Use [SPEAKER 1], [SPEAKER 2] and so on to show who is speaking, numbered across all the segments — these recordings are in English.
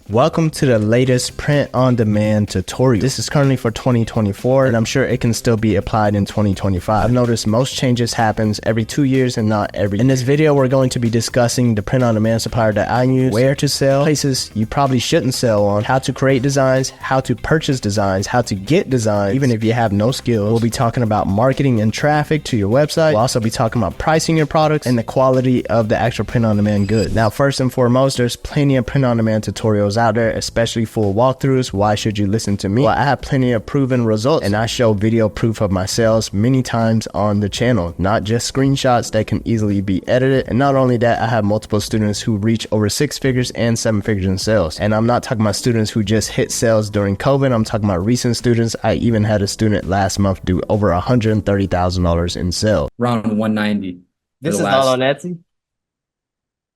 [SPEAKER 1] Welcome to the latest print-on-demand tutorial. This is currently for 2024, and I'm sure it can still be applied in 2025. I've noticed most changes happens every 2 years and not every year. In this video, we're going to be discussing the print-on-demand supplier that I use, where to sell, places you probably shouldn't sell on, how to create designs, how to purchase designs, how to get designs, even if you have no skills. We'll be talking about marketing and traffic to your website. We'll also be talking about pricing your products and the quality of the actual print-on-demand goods. Now, first and foremost, there's plenty of print-on-demand tutorials out there, especially full walkthroughs. Why should you listen to me? Well, I have plenty of proven results, and I show video proof of my sales many times on the channel, not just screenshots that can easily be edited. And not only that, I have multiple students who reach over 6 figures and 7 figures in sales. And I'm not talking about students who just hit sales during COVID. I'm talking about recent students. I even had a student last month do over $130,000 in sales.
[SPEAKER 2] Around 190.
[SPEAKER 1] This is all on Etsy?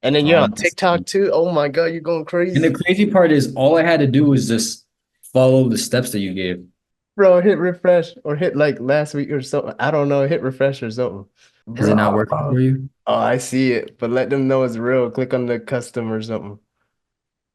[SPEAKER 1] And then you're on TikTok too? Oh my God, you're going crazy.
[SPEAKER 2] And the crazy part is all I had to do was just follow the steps that you gave.
[SPEAKER 1] Bro, hit refresh or hit like last week or something. I don't know, hit refresh or something.
[SPEAKER 2] Is it not working for you?
[SPEAKER 1] Oh, I see it, but let them know it's real. Click on the custom or something.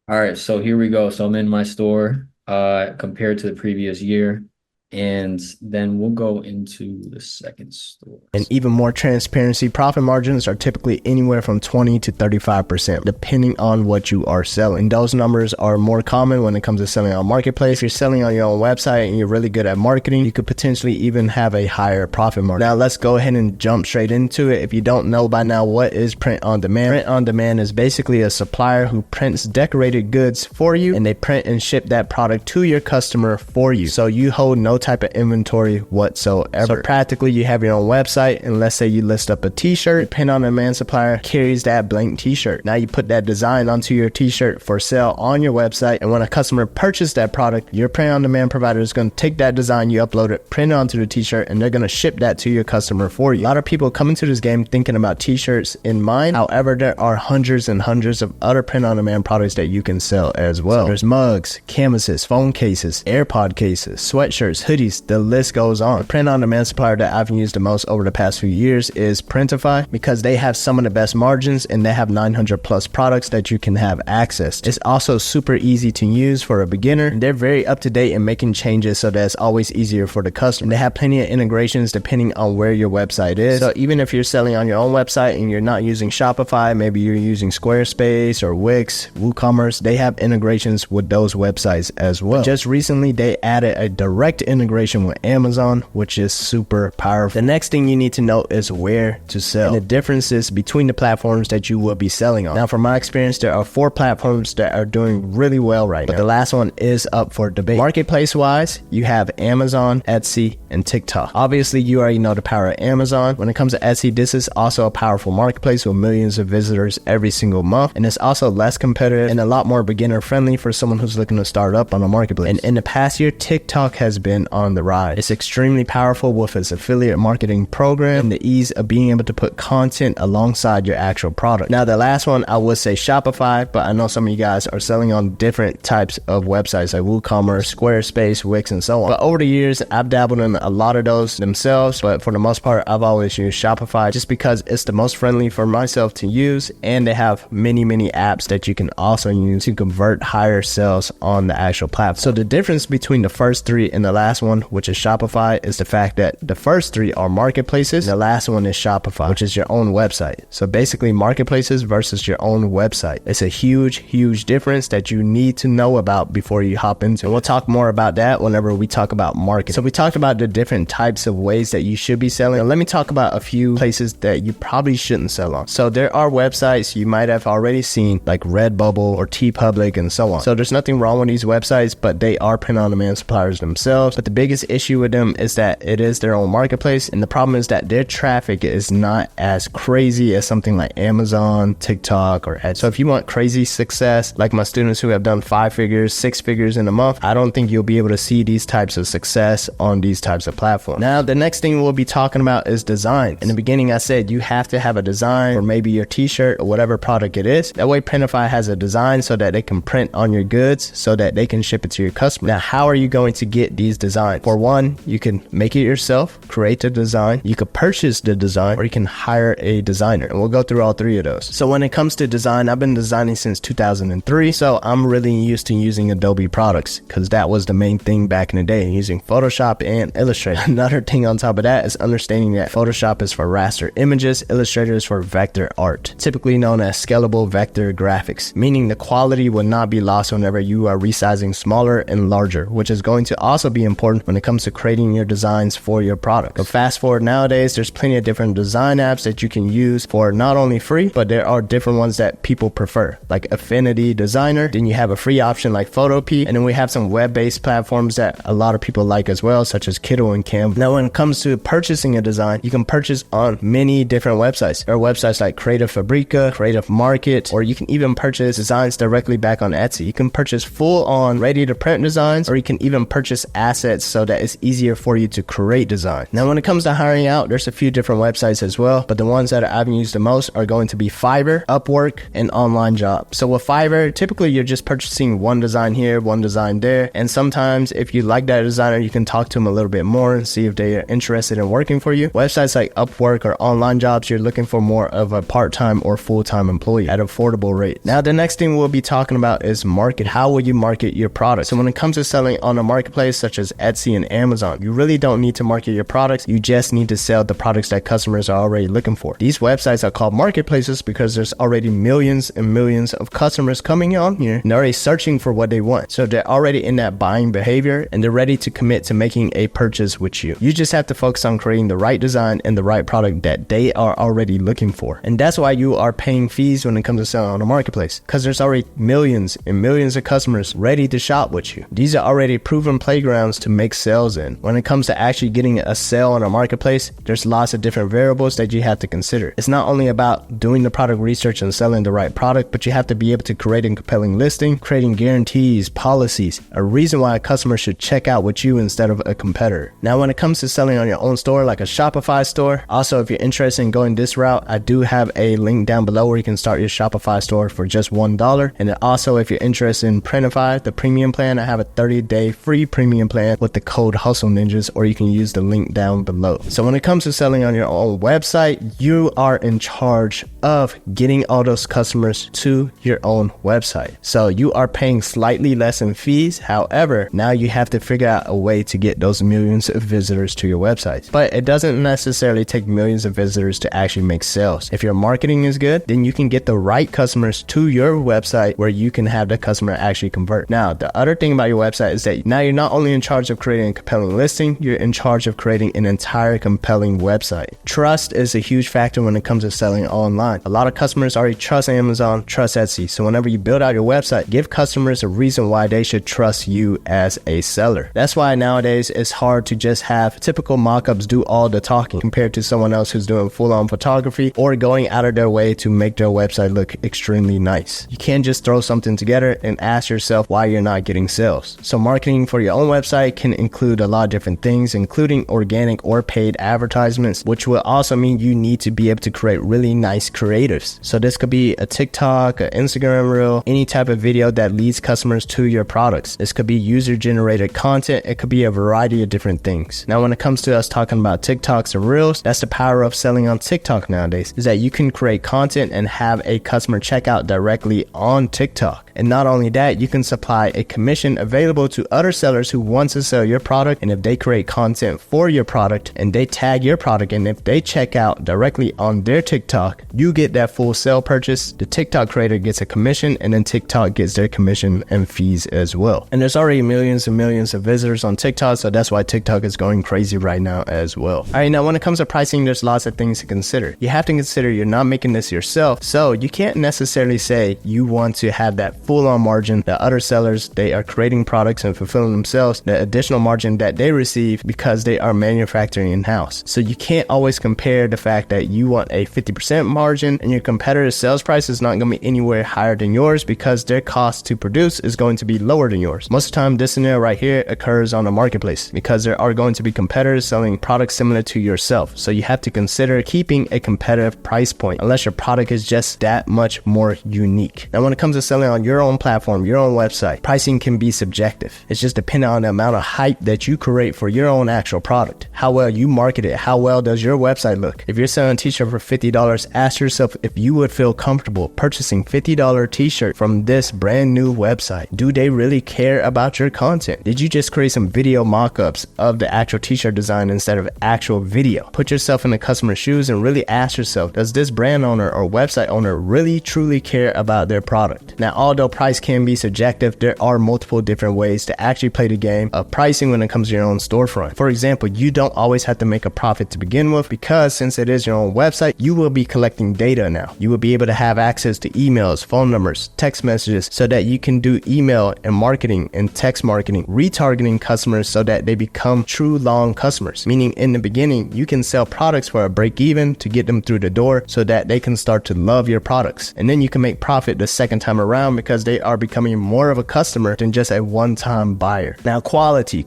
[SPEAKER 2] All right, so here we go. So I'm in my store compared to the previous year. And then we'll go into the second store.
[SPEAKER 1] And even more transparency, profit margins are typically anywhere from 20 to 35%, depending on what you are selling. Those numbers are more common when it comes to selling on marketplace. If you're selling on your own website and you're really good at marketing, you could potentially even have a higher profit margin. Now let's go ahead and jump straight into it. If you don't know by now, what is print on demand? Print on demand is basically a supplier who prints decorated goods for you, and they print and ship that product to your customer for you. So you hold no type of inventory whatsoever. So practically you have your own website, and let's say you list up a t-shirt, print on demand supplier carries that blank t-shirt. Now you put that design onto your t-shirt for sale on your website, and when a customer purchases that product, your print on demand provider is going to take that design you uploaded, print it onto the t-shirt, and they're going to ship that to your customer for you. A lot of people come into this game thinking about t-shirts in mind. However, there are hundreds and hundreds of other print on demand products that you can sell as well. So there's mugs, canvases, phone cases, AirPod cases, sweatshirts, hoodies, the list goes on. The print-on-demand supplier that I've used the most over the past few years is Printify, because they have some of the best margins and they have 900 plus products that you can have access to. It's also super easy to use for a beginner, and they're very up to date in making changes so that it's always easier for the customer. And they have plenty of integrations depending on where your website is. So even if you're selling on your own website and you're not using Shopify, maybe you're using Squarespace or Wix, WooCommerce, they have integrations with those websites as well. Just recently, they added a direct integration with Amazon, which is super powerful. The next thing you need to know is where to sell, and the differences between the platforms that you will be selling on. Now, from my experience, there are 4 platforms that are doing really well right now, but the last one is up for debate. Marketplace wise, you have Amazon, Etsy, and TikTok. Obviously, you already know the power of Amazon. When it comes to Etsy, this is also a powerful marketplace with millions of visitors every single month, and it's also less competitive and a lot more beginner friendly for someone who's looking to start up on a marketplace. And in the past year, TikTok has been on the rise. It's extremely powerful with its affiliate marketing program and the ease of being able to put content alongside your actual product. Now, the last one, I would say Shopify, but I know some of you guys are selling on different types of websites like WooCommerce, Squarespace, Wix, and so on. But over the years, I've dabbled in a lot of those themselves, but for the most part, I've always used Shopify just because it's the most friendly for myself to use, and they have many apps that you can also use to convert higher sales on the actual platform. So the difference between the first 3 and the last one, which is Shopify, is the fact that the first 3 are marketplaces, and the last one is Shopify, which is your own website. So basically, marketplaces versus your own website. It's a huge difference that you need to know about before you hop into it. And we'll talk more about that whenever we talk about marketing. So we talked about the different types of ways that you should be selling. Now let me talk about a few places that you probably shouldn't sell on. So there are websites you might have already seen, like Redbubble or TeePublic and so on. So there's nothing wrong with these websites, but they are print-on-demand suppliers themselves. But the biggest issue with them is that it is their own marketplace, and the problem is that their traffic is not as crazy as something like Amazon, TikTok, or Etsy. So if you want crazy success, like my students who have done 5 figures, 6 figures in a month, I don't think you'll be able to see these types of success on these types of platforms. Now, the next thing we'll be talking about is design. In the beginning, I said you have to have a design, or maybe your t-shirt or whatever product it is. That way, Printify has a design so that they can print on your goods so that they can ship it to your customer. Now, how are you going to get these designs? design. For one, you can make it yourself, create the design, you could purchase the design, or you can hire a designer. And we'll go through all three of those. So when it comes to design, I've been designing since 2003. So I'm really used to using Adobe products because that was the main thing back in the day, using Photoshop and Illustrator. Another thing on top of that is understanding that Photoshop is for raster images, Illustrator is for vector art, typically known as scalable vector graphics, meaning the quality will not be lost whenever you are resizing smaller and larger, which is going to also be important when it comes to creating your designs for your product. But fast forward nowadays, there's plenty of different design apps that you can use for not only free, but there are different ones that people prefer, like Affinity Designer. Then you have a free option like Photopea, and then we have some web-based platforms that a lot of people like as well, such as Kiddo and Canva. Now, when it comes to purchasing a design, you can purchase on many different websites. There are websites like Creative Fabrica, Creative Market, or you can even purchase designs directly back on Etsy. You can purchase full-on ready-to-print designs, or you can even purchase assets so that it's easier for you to create design. Now, when it comes to hiring out, there's a few different websites as well, but the ones that I've used the most are going to be Fiverr, Upwork, and Online Job. So with Fiverr, typically you're just purchasing one design here, one design there, and sometimes if you like that designer, you can talk to them a little bit more and see if they are interested in working for you. Websites like Upwork or Online Jobs, you're looking for more of a part-time or full-time employee at affordable rates. Now, the next thing we'll be talking about is market. How will you market your product? So when it comes to selling on a marketplace such as Etsy and Amazon, you really don't need to market your products. You just need to sell the products that customers are already looking for. These websites are called marketplaces because there's already millions and millions of customers coming on here and they're already searching for what they want. So they're already in that buying behavior and they're ready to commit to making a purchase with you. You just have to focus on creating the right design and the right product that they are already looking for. And that's why you are paying fees when it comes to selling on a marketplace, because there's already millions and millions of customers ready to shop with you. These are already proven playgrounds to make sales in. When it comes to actually getting a sale on a marketplace, there's lots of different variables that you have to consider. It's not only about doing the product research and selling the right product, but you have to be able to create a compelling listing, creating guarantees, policies, a reason why a customer should check out with you instead of a competitor. Now, when it comes to selling on your own store, like a Shopify store, also if you're interested in going this route, I do have a link down below where you can start your Shopify store for just $1. And then also if you're interested in Printify, the premium plan, I have a 30-day free premium plan with the code HUSTLENINJAS, or you can use the link down below. So when it comes to selling on your own website, you are in charge of getting all those customers to your own website. So you are paying slightly less in fees. However, now you have to figure out a way to get those millions of visitors to your website. But it doesn't necessarily take millions of visitors to actually make sales. If your marketing is good, then you can get the right customers to your website where you can have the customer actually convert. Now, the other thing about your website is that now you're not only in charge of creating a compelling listing, you're in charge of creating an entire compelling website. Trust is a huge factor when it comes to selling online. A lot of customers already trust Amazon, trust Etsy. So whenever you build out your website, give customers a reason why they should trust you as a seller. That's why nowadays it's hard to just have typical mock-ups do all the talking compared to someone else who's doing full-on photography or going out of their way to make their website look extremely nice. You can't just throw something together and ask yourself why you're not getting sales. So marketing for your own website can include a lot of different things, including organic or paid advertisements, which will also mean you need to be able to create really nice creatives. So this could be a TikTok, an Instagram reel, any type of video that leads customers to your products. This could be user-generated content. It could be a variety of different things. Now, when it comes to us talking about TikToks and reels, that's the power of selling on TikTok nowadays, is that you can create content and have a customer check out directly on TikTok. And not only that, you can supply a commission available to other sellers who want to sell your product. And if they create content for your product and they tag your product, and if they check out directly on their TikTok, you get that full sale purchase. The TikTok creator gets a commission, and then TikTok gets their commission and fees as well. And there's already millions and millions of visitors on TikTok, so that's why TikTok is going crazy right now as well. All right, now when it comes to pricing, there's lots of things to consider. You have to consider you're not making this yourself, so you can't necessarily say you want to have that full-on margin that other sellers, they are creating products and fulfilling themselves, the additional margin that they receive because they are manufacturing in-house. So you can't always compare the fact that you want a 50% margin and your competitor's sales price is not going to be anywhere higher than yours because their cost to produce is going to be lower than yours. Most of the time, this scenario right here occurs on a marketplace because there are going to be competitors selling products similar to yourself. So you have to consider keeping a competitive price point unless your product is just that much more unique. Now, when it comes to selling on your your own platform, your own website, pricing can be subjective. It's just dependent on the amount of hype that you create for your own actual product. How well you market it, how well does your website look? If you're selling a t-shirt for $50, ask yourself if you would feel comfortable purchasing $50 t-shirt from this brand new website. Do they really care about your content? Did you just create some video mock-ups of the actual t-shirt design instead of actual video? Put yourself in the customer's shoes and really ask yourself, does this brand owner or website owner really truly care about their product? Now, although price can be subjective, there are multiple different ways to actually play the game of pricing when it comes to your own storefront. For example, you don't always have to make a profit to begin with, because since it is your own website, you will be collecting data now. You will be able to have access to emails, phone numbers, text messages, so that you can do email and marketing and text marketing, retargeting customers so that they become true long customers. Meaning in the beginning, you can sell products for a break even to get them through the door so that they can start to love your products. And then you can make profit the second time around because they are becoming more of a customer than just a one-time buyer. Now, quality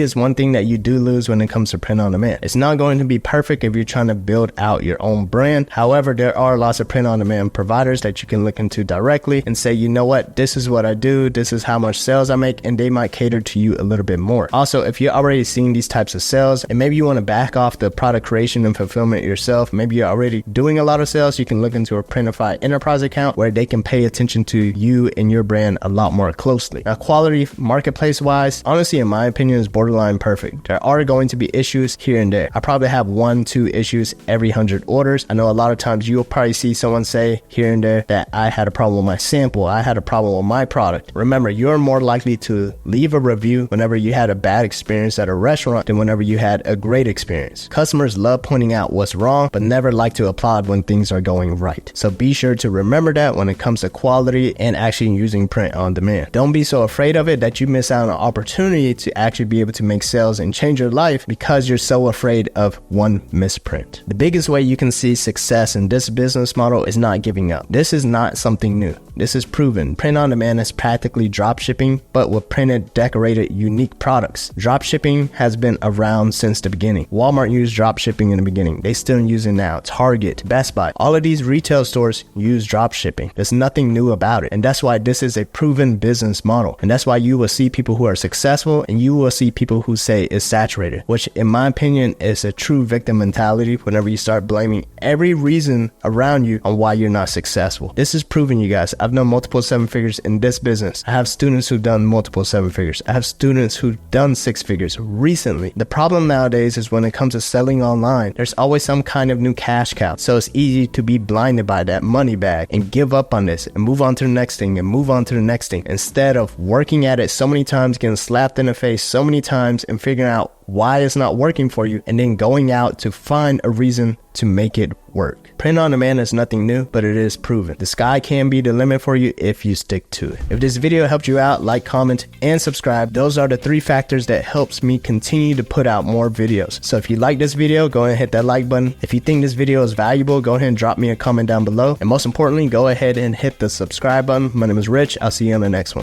[SPEAKER 1] is one thing that you do lose when it comes to print on demand. It's not going to be perfect if you're trying to build out your own brand. However, there are lots of print on demand providers that you can look into directly and say, you know what, this is what I do, this is how much sales I make, and they might cater to you a little bit more. Also, if you're already seeing these types of sales and maybe you want to back off the product creation and fulfillment yourself, maybe you're already doing a lot of sales, you can look into a Printify enterprise account where they can pay attention to you and your brand a lot more closely. Now, quality marketplace wise, honestly, in my opinion, is borderline perfect. There are going to be issues here and there. I probably have 1-2 issues every 100 orders. I know a lot of times you'll probably see someone say here and there that I had a problem with my sample, I had a problem with my product. Remember, you're more likely to leave a review whenever you had a bad experience at a restaurant than whenever you had a great experience. Customers love pointing out what's wrong, but never like to applaud when things are going right. So be sure to remember that when it comes to quality and actually using print on demand. Don't be so afraid of it that you miss out on an opportunity to actually be able to make sales and change your life because you're so afraid of one misprint. The biggest way you can see success in this business model is not giving up. This is not something new. This is proven. Print on demand is practically drop shipping, but with printed, decorated, unique products. Drop shipping has been around since the beginning. Walmart used drop shipping in the beginning. They still use it now. Target, Best Buy, all of these retail stores use drop shipping. There's nothing new about it. And that's why this is a proven business model. And that's why you will see people who are successful and you will see people who say it's saturated, which in my opinion is a true victim mentality whenever you start blaming every reason around you on why you're not successful. This is proven, you guys. I've done multiple 7 figures in this business. I have students who've done multiple 7 figures. I have students who've done 6 figures recently. The problem nowadays is when it comes to selling online, there's always some kind of new cash cow. So it's easy to be blinded by that money bag and give up on this and move on to the next thing and move on to the next thing instead of working at it so many times, getting slapped in the face so many times and figuring out why it's not working for you and then going out to find a reason to make it work. Print on demand is nothing new, but it is proven. The sky can be the limit for you if you stick to it. If this video helped you out, like, comment, and subscribe. Those are the 3 factors that helps me continue to put out more videos. So if you like this video, go ahead and hit that like button. If you think this video is valuable, go ahead and drop me a comment down below. And most importantly, go ahead and hit the subscribe button. My name is Rich. I'll see you on the next one.